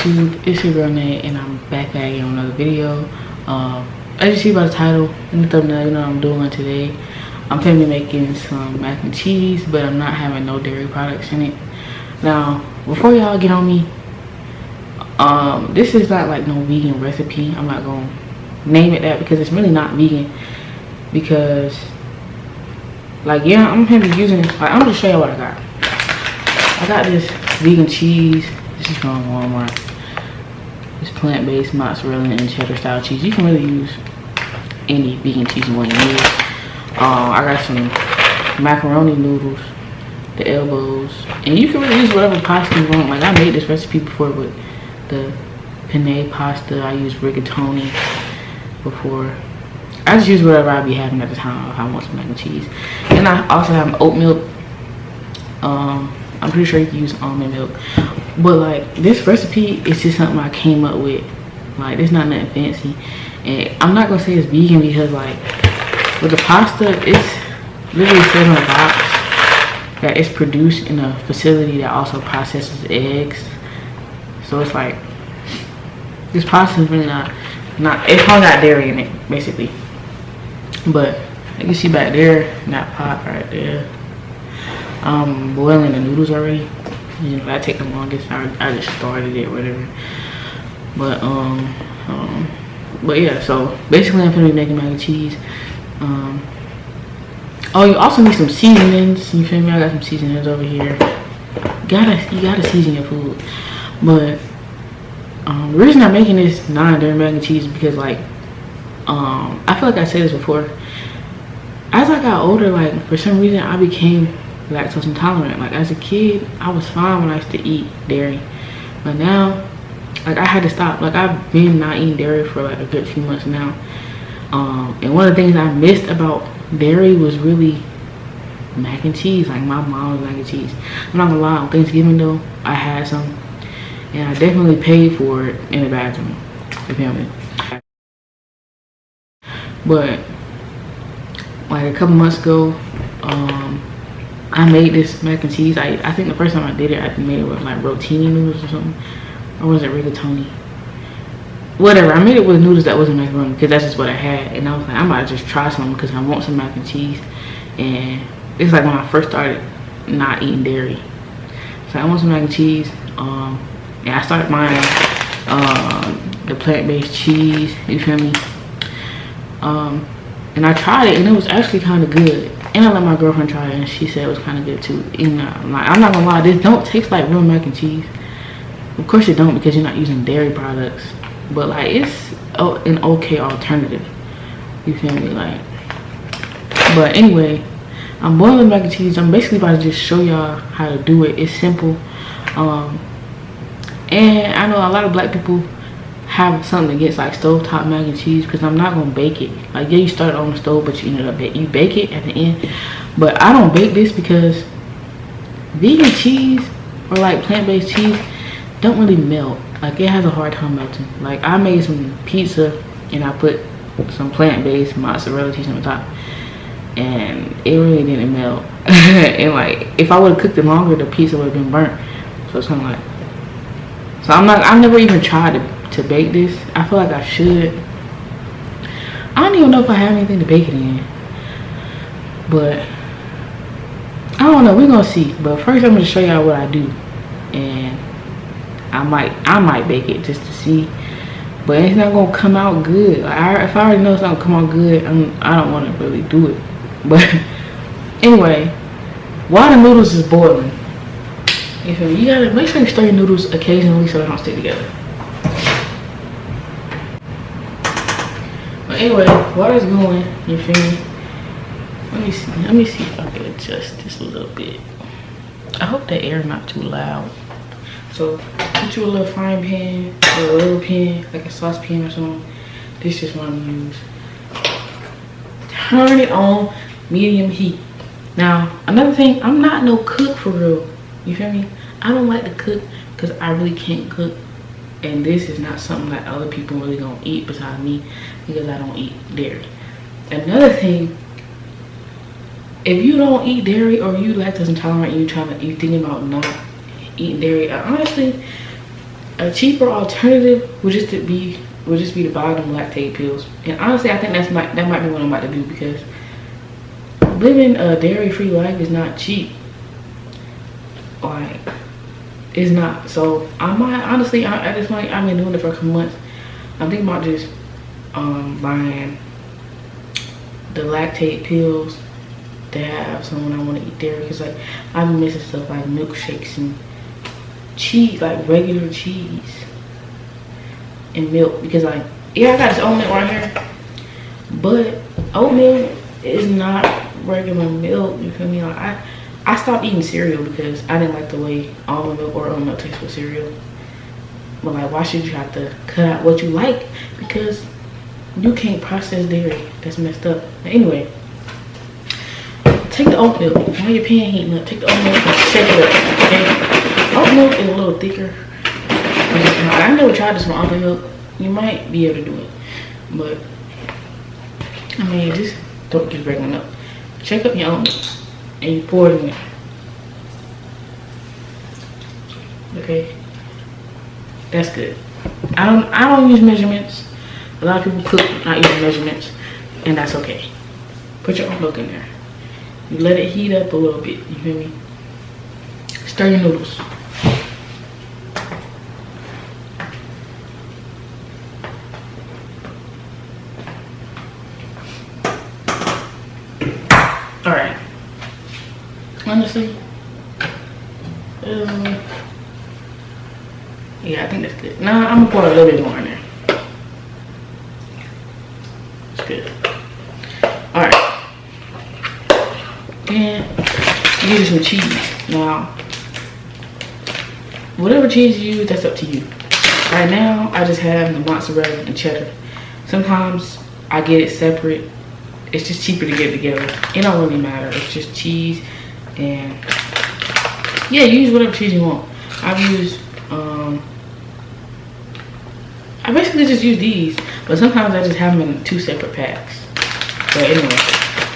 YouTube? It's your girl Nate, and I'm back again on another video. As you see by the title and the thumbnail, you know what I'm doing today. I'm gonna be making some mac and cheese, but I'm not having no dairy products in it. Now, before y'all get on me, this is not like no vegan recipe. I'm not gonna name it that because it's really not vegan. Because, like, yeah, I'm gonna be using, like, I'm gonna show you what I got. I got this vegan cheese. This is from Walmart. It's plant-based mozzarella and cheddar style cheese. You can really use any vegan cheese you want to use. I got some macaroni noodles, the elbows, and you can really use whatever pasta you want. Like, I made this recipe before with the penne pasta. I used rigatoni before. I just use whatever I be having at the time if I want some mac and cheese. And I also have oat milk. I'm pretty sure you can use almond milk. But like, this recipe is just something I came up with. Like, it's not nothing fancy. And I'm not gonna say it's vegan because, like, with the pasta, it's literally said on the box that it's produced in a facility that also processes eggs. So it's like, this pasta is really not it's probably got dairy in it, basically. But you can see back there, that pot right there, I'm boiling the noodles already. You know, that take the longest. I just started it, whatever. But yeah, so basically I'm gonna be making mac and cheese. Oh, you also need some seasonings. You feel me? I got some seasonings over here. You gotta season your food. But the reason I'm making this non-dairy mac and cheese is because, like, I feel like I said this before. As I got older, like, for some reason I became lactose intolerant. Like, as a kid, I was fine when I used to eat dairy, but now, like, I had to stop. Like, I've been not eating dairy for like a good few months now. And one of the things I missed about dairy was really mac and cheese. Like, my mom's mac and cheese. I'm not gonna lie, on Thanksgiving though, I had some, and I definitely paid for it in the bathroom. You feel me? But like a couple months ago, I made this mac and cheese. I think the first time I did it, I made it with like rotini noodles or something. Or was it rigatoni? Whatever. I made it with noodles that wasn't macaroni because that's just what I had. And I was like, I might just try some because I want some mac and cheese. And it's like when I first started not eating dairy. So I want some mac and cheese. And I started buying the plant-based cheese. You feel me? And I tried it and it was actually kind of good. And I let my girlfriend try it and she said it was kind of good too. And like, I'm not gonna lie, this don't taste like real mac and cheese. Of course it don't because you're not using dairy products. But like, it's an okay alternative. You feel me? Like, but anyway, I'm boiling mac and cheese. I'm basically about to just show y'all how to do it. It's simple. And I know a lot of black people have something against like stovetop mac and cheese because I'm not gonna bake it. Like, yeah, you start on the stove, but you ended up you bake it at the end. But I don't bake this because vegan cheese or like plant-based cheese don't really melt. Like, it has a hard time melting. Like, I made some pizza and I put some plant-based mozzarella cheese on the top, and it really didn't melt. And like, if I would have cooked it longer, the pizza would have been burnt. So it's kind of like, so I've never even tried to bake this. I feel like I should. I don't even know if I have anything to bake it in, but I don't know, we're gonna see. But first I'm gonna show y'all what I do, and I might bake it just to see, but it's not gonna come out good. Like, if I already know it's not gonna come out good, I don't want to really do it. But anyway, while the noodles is boiling, you gotta make sure you stir your noodles occasionally so they don't stick together. But anyway, while it's going, you feel me? Let me see if I can adjust this a little bit. I hope the air not too loud. So get you a little frying pan or a little pan, like a saucepan or something. This is what I'm gonna use. Turn it on medium heat. Now, another thing, I'm not no cook for real. You feel me? I don't like to cook because I really can't cook. And this is not something that other people really gonna eat besides me because I don't eat dairy. Another thing, if you don't eat dairy or you lactose intolerant and you thinking about not eating dairy, honestly, A cheaper alternative would just be to buy them lactate pills. And honestly, I think that might be what I'm about to do, because living a dairy-free life is not cheap. Like, it's not. So I might honestly, at this point, I've been doing it for a couple months. I'm thinking about just buying the lactate pills to have. So when I want to eat dairy, because like I've been missing stuff like milkshakes and cheese, like regular cheese and milk, because like, yeah, I got this oat milk right here, but oat milk is not regular milk, you feel me? Like I stopped eating cereal because I didn't like the way almond milk or oat milk tastes with cereal. But like, why should you have to cut out what you like because you can't process dairy? That's messed up. But anyway, take the oat milk while your pan heating up. Take the oat milk and shake it up, okay? Oat milk is a little thicker. I never tried this with almond milk. You might be able to do it, but I mean, just don't get regular milk. Shake up your oat milk and you pour it in there. Okay, that's good. I don't use measurements. A lot of people cook not using measurements, and that's okay. Put your oat milk in there. You let it heat up a little bit. You feel me? Stir your noodles. All right. Honestly, yeah, I think that's good. Now I'm gonna pour a little bit more in there. It's good. All right. And use some cheese. Now, whatever cheese you use, that's up to you. Right now, I just have the mozzarella and cheddar. Sometimes I get it separate. It's just cheaper to get it together. It don't really matter. It's just cheese, and yeah, use whatever cheese you want. I've used I basically just use these, but sometimes I just have them in 2 separate packs. But anyway,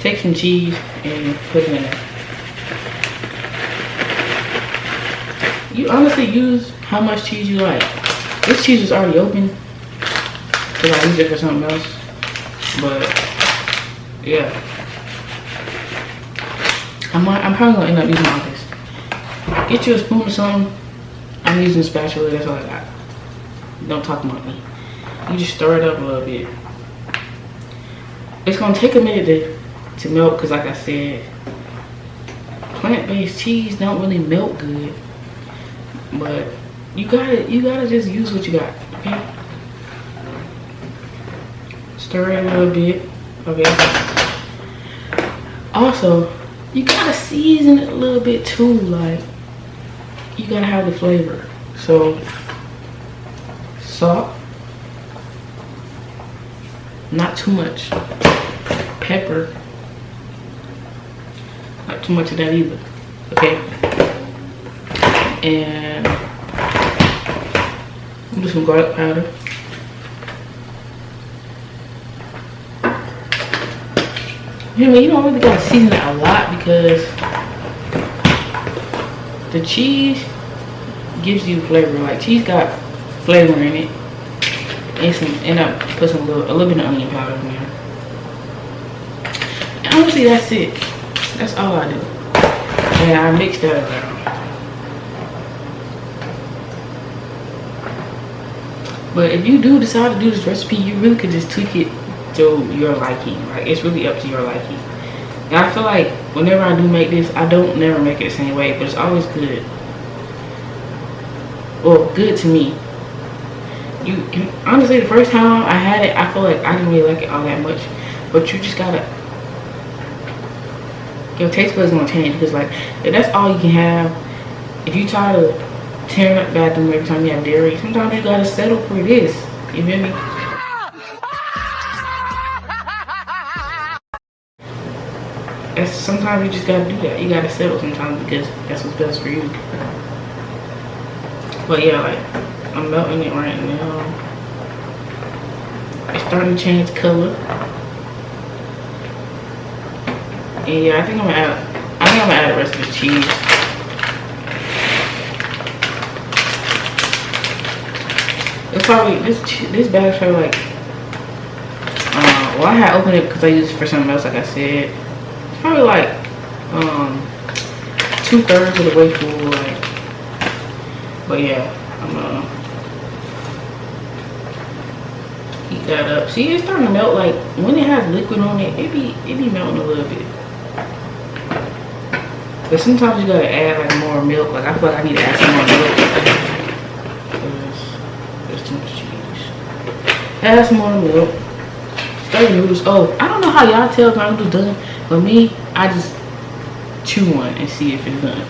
take some cheese and put it in there. You honestly use how much cheese you like. This cheese is already open, so I use it for something else. But yeah, I'm probably gonna end up using all this. Get you a spoon or something. I'm using a spatula, that's all I got. Don't talk about me. You just stir it up a little bit. It's gonna take a minute to melt, because like I said, plant-based cheese don't really melt good. But you gotta just use what you got, okay? Stir it a little bit, okay? Also, you gotta season it a little bit too, like, you gotta have the flavor. So, salt, not too much. Pepper, not too much of that either, okay? And do some garlic powder. You know, you don't really gotta season it a lot, because the cheese gives you flavor. Like, cheese got flavor in it, and I put a little bit of onion powder in there. And honestly, that's it. That's all I do. And I mix that around. But if you do decide to do this recipe, you really could just tweak it to your liking. Like, it's really up to your liking. And I feel like whenever I do make this, I don't never make it the same way, but it's always good. Well, good to me. Honestly, the first time I had it, I feel like I didn't really like it all that much. But you just gotta, your taste buds gonna change, because like, if that's all you can have, if you tired of tearing up the bathroom every time you have dairy, sometimes you gotta settle for this. You feel me? Sometimes you just gotta do that. You gotta settle sometimes, because that's what's best for you. But yeah, like, I'm melting it right now. It's starting to change color. And yeah, I think I'm gonna add the rest of the cheese. It's probably this bag's probably like. Well, I had opened it because I used it for something else, like I said. It's probably like 2/3 of the way full, like. But yeah, I'm gonna heat that up. See, it's starting to melt. Like when it has liquid on it, it be melting a little bit. But sometimes you gotta add like more milk. Like I feel like I need to add some more milk. There's too much cheese. Add some more milk. Stir your noodles. Oh, I don't know how y'all tell if my noodles done, but me, I just chew one and see if it's done.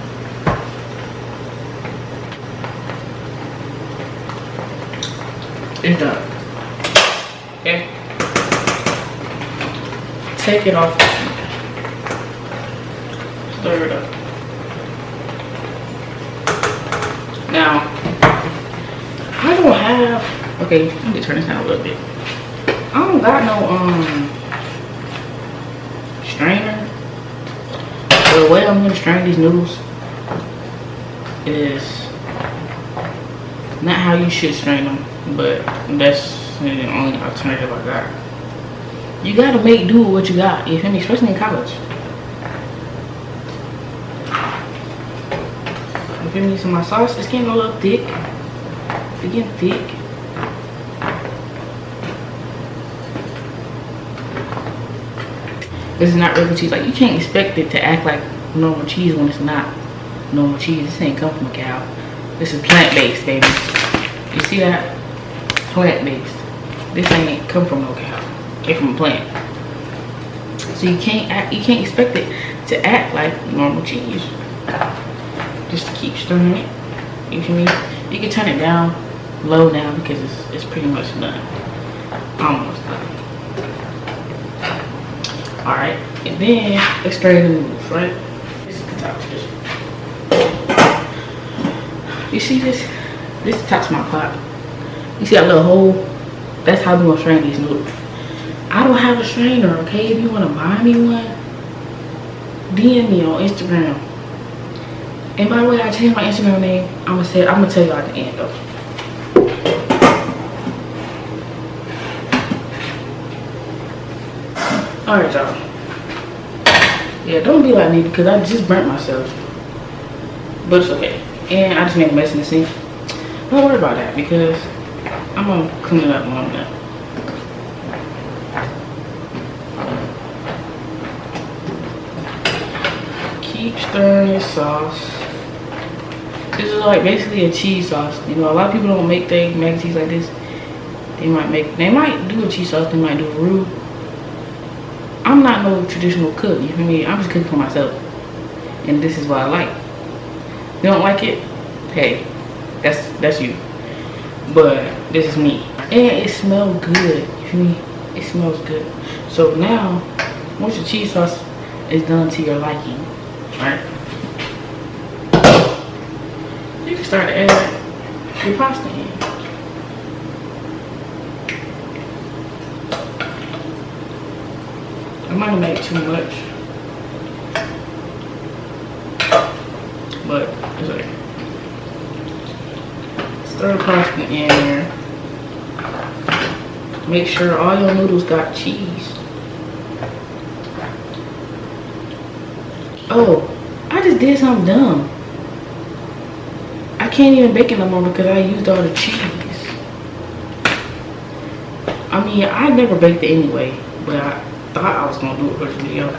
It's done. Okay. Take it off. Stir it up. Now, I don't have. Okay, let me turn this down a little bit. I don't got no strainer. So the way I'm gonna strain these noodles is not how you should strain them, but that's the only alternative I got. You gotta make do with what you got, you feel me? Especially in college. You feel me? So my sauce is getting a little thick. It's getting thick. This is not regular cheese. Like you can't expect it to act like normal cheese when it's not normal cheese. This ain't come from a cow. This is plant-based, baby. You see that? Plant-based. This ain't come from no cow. It came from a plant. So you can't expect it to act like normal cheese. Just keep stirring it. You feel me? You can turn it down, low now, because it's pretty much done. Almost done. Alright, and then let's strain the noodles, right? This is the top of this. You see this? This is the top of my pot. You see that little hole? That's how we're gonna strain these noodles. I don't have a strainer, okay? If you wanna buy me one, DM me on Instagram. And by the way, I changed my Instagram name. I'm gonna tell you at the end though. Alright, y'all. Yeah, don't be like me because I just burnt myself. But it's okay. And I just made a mess in the sink. Don't worry about that because I'm gonna clean it up when I'm done. Keep stirring your sauce. This is like basically a cheese sauce. You know, a lot of people don't make their mac and cheese like this. They might do a cheese sauce, they might do a roux. I'm not no traditional cook, you feel me? I'm just cooking for myself. And this is what I like. If you don't like it, hey, that's you. But this is me. And it smells good, you feel me? It smells good. So now, once your cheese sauce is done to your liking, right? You can start to add your pasta in. I might have made too much, but it's okay. Stir the pasta in there. Make sure all your noodles got cheese. Oh, I just did something dumb. I can't even bake it no more because I used all the cheese. I mean, I never baked it anyway, but I thought I was gonna do it for this video.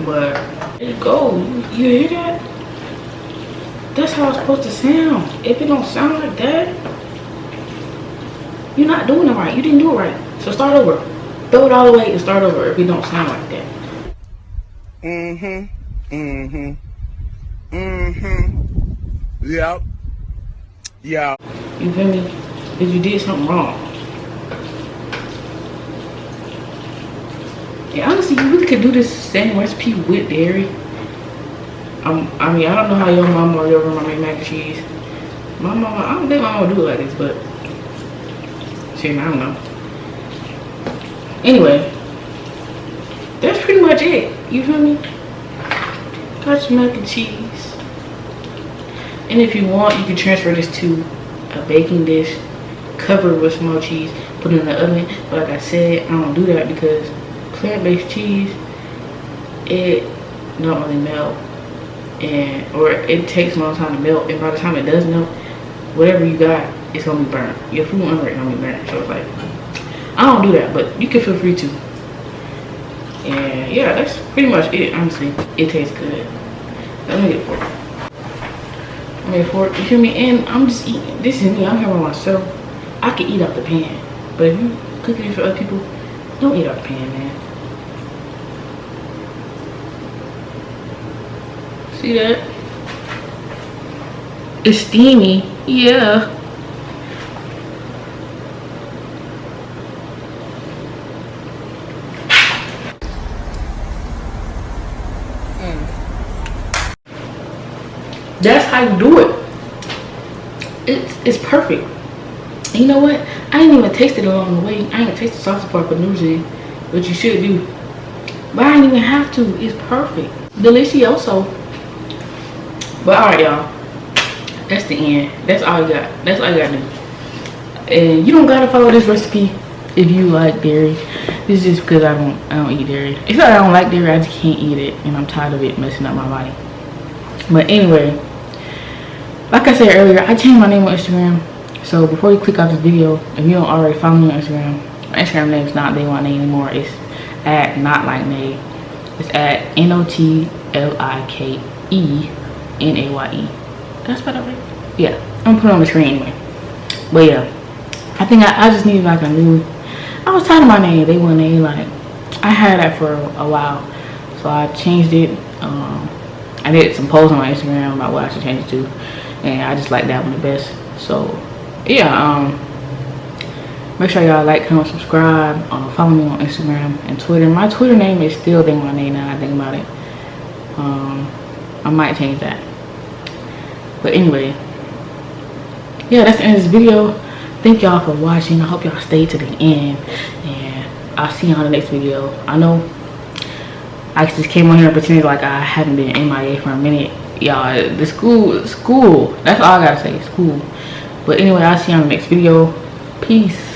But there you go. You hear that? That's how it's supposed to sound. If it don't sound like that, you're not doing it right. You didn't do it right. So start over. Throw it all away and start over if it don't sound like that. Yep. Yeah. You feel me? If you did something wrong. Yeah, honestly, you really could do this same recipe with dairy. I mean, I don't know how your mama or your grandma make mac and cheese. My mama, I don't think my mama would do it like this, but shit, I don't know. Anyway, that's pretty much it. You feel me? Got your mac and cheese. And if you want, you can transfer this to a baking dish, cover it with some more cheese, put it in the oven. But like I said, I don't do that because plant-based cheese, it don't really melt, or it takes a long time to melt, and by the time it does melt, whatever you got, it's gonna be burnt. Your food under it gonna be burnt. So it's like, I don't do that, but you can feel free to. And yeah, that's pretty much it. Honestly, it tastes good. Let me get a fork. I made a fork. You feel me? And I'm just eating. This is me. I'm here by myself. I can eat out the pan, but if you cooking it for other people, don't eat out the pan, man. See that? It's steamy. Yeah. That's how you do it. It's perfect. And you know what? I ain't even tasted it along the way. I ain't tasted sauce before I put noodles in, which you should do. But I ain't even have to. It's perfect. Delicioso. But alright, y'all. That's the end. That's all you got. That's all you gotta do. And you don't gotta follow this recipe if you like dairy. This is just because I don't eat dairy. It's not that I don't like dairy, I just can't eat it, and I'm tired of it messing up my body. But anyway, like I said earlier, I changed my name on Instagram. So before you click off this video, if you don't already follow me on Instagram, my Instagram name is not Daywanae anymore. It's at not like Nay. It's at NOTLIKENAYE. Did I spell that right? Yeah, I'm gonna put it on the screen anyway. But yeah, I think I just need like a new. I was tired of my name, Daywanae. Like I had that for a while, so I changed it. I did some posts on my Instagram about what I should change it to, and I just like that one the best. So yeah, make sure y'all like, comment, subscribe, follow me on Instagram and Twitter. My Twitter name is still Daywanae now I think about it. I might change that. But anyway, yeah, that's the end of this video. Thank y'all for watching. I hope y'all stay to the end, and I'll see you on the next video. I know I just came on here and pretended like I haven't been MIA for a minute. Y'all, the school, that's all I gotta say, school. But anyway, I'll see you on the next video. Peace.